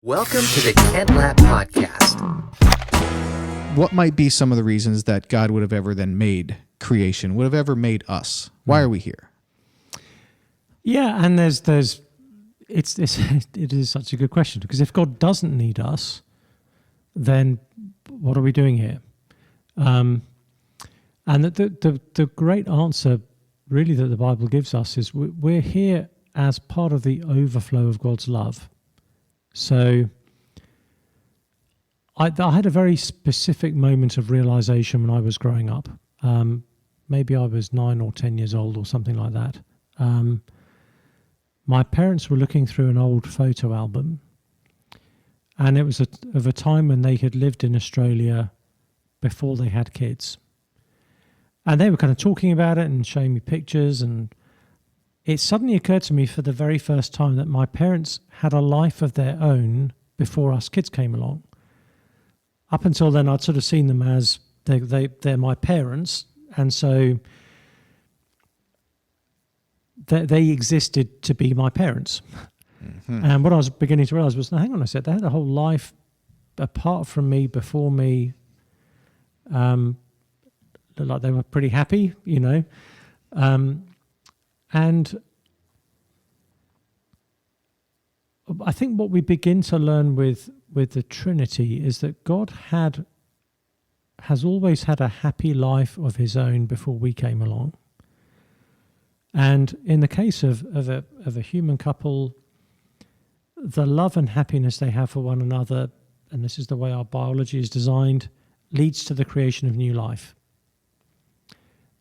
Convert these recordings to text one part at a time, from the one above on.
Welcome to the Kent Lapp Podcast. What might be some of the reasons that God would have ever then made creation, would have ever made us? Why are we here? Yeah, and it is such a good question, because if God doesn't need us, then what are we doing here? And the great answer really that the Bible gives us is we're here as part of the overflow of God's love. So I had a very specific moment of realization when I was growing up. Maybe I was 9 or 10 years old or something like that. My parents were looking through an old photo album, and it was of a time when they had lived in Australia before they had kids. And they were kind of talking about it and showing me pictures, and it suddenly occurred to me for the very first time that my parents had a life of their own before us kids came along. Up until then, I'd sort of seen them as they're my parents, and so they existed to be my parents. Mm-hmm. And what I was beginning to realize was, no, hang on a sec, they had a whole life apart from me, before me. Looked like they were pretty happy, you know. And I think what we begin to learn with the Trinity is that God has always had a happy life of his own before we came along. And in the case of a human couple, the love and happiness they have for one another, and this is the way our biology is designed, leads to the creation of new life.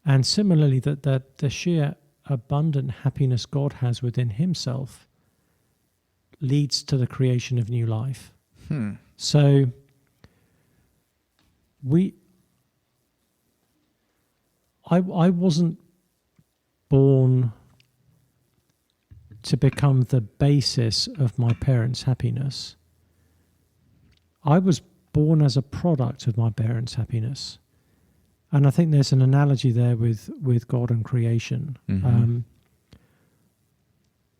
And similarly, that the sheer abundant happiness God has within himself leads to the creation of new life. So I wasn't born to become the basis of my parents' happiness. I was born as a product of my parents' happiness. And I think there's an analogy there with God and creation. Mm-hmm.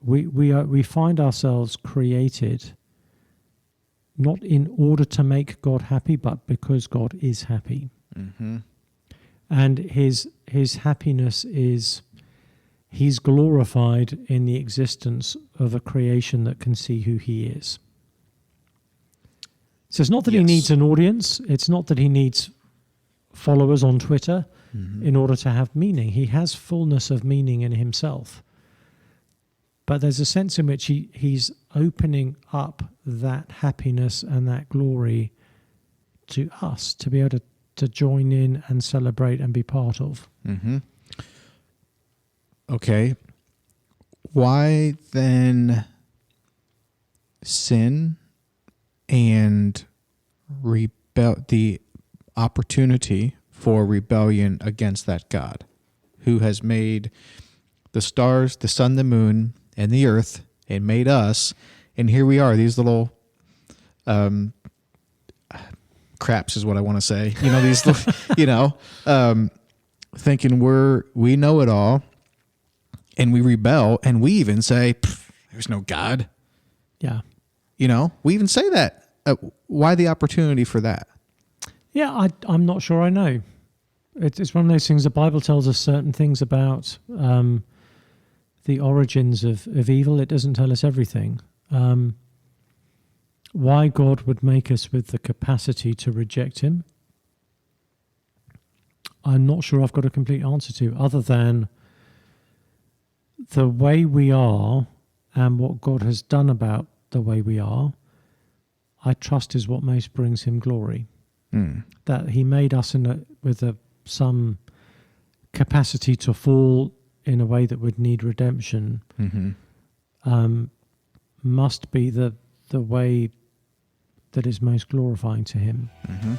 We find ourselves created not in order to make God happy, but because God is happy. Mm-hmm. And his happiness is, he's glorified in the existence of a creation that can see who he is. So it's not that he needs an audience. It's not that he needs followers on Twitter in order to have meaning. He has fullness of meaning in himself. But there's a sense in which he's opening up that happiness and that glory to us to be able to join in and celebrate and be part of. Mm-hmm. Okay. Why then sin and the opportunity for rebellion against that God who has made the stars, the sun, the moon, and the earth, and made us, and here we are, these little craps is what I want to say. You know, these, thinking we know it all, and we rebel, and we even say, "There's no God." Yeah, we even say that. Why the opportunity for that? Yeah, I'm not sure I know. It's one of those things. The Bible tells us certain things about the origins of evil. It doesn't tell us everything. Why God would make us with the capacity to reject him, I'm not sure I've got a complete answer to, other than the way we are and what God has done about the way we are, I trust is what most brings him glory. That he made us with some capacity to fall in a way that would need redemption, must be the way that is most glorifying to him. Mm-hmm.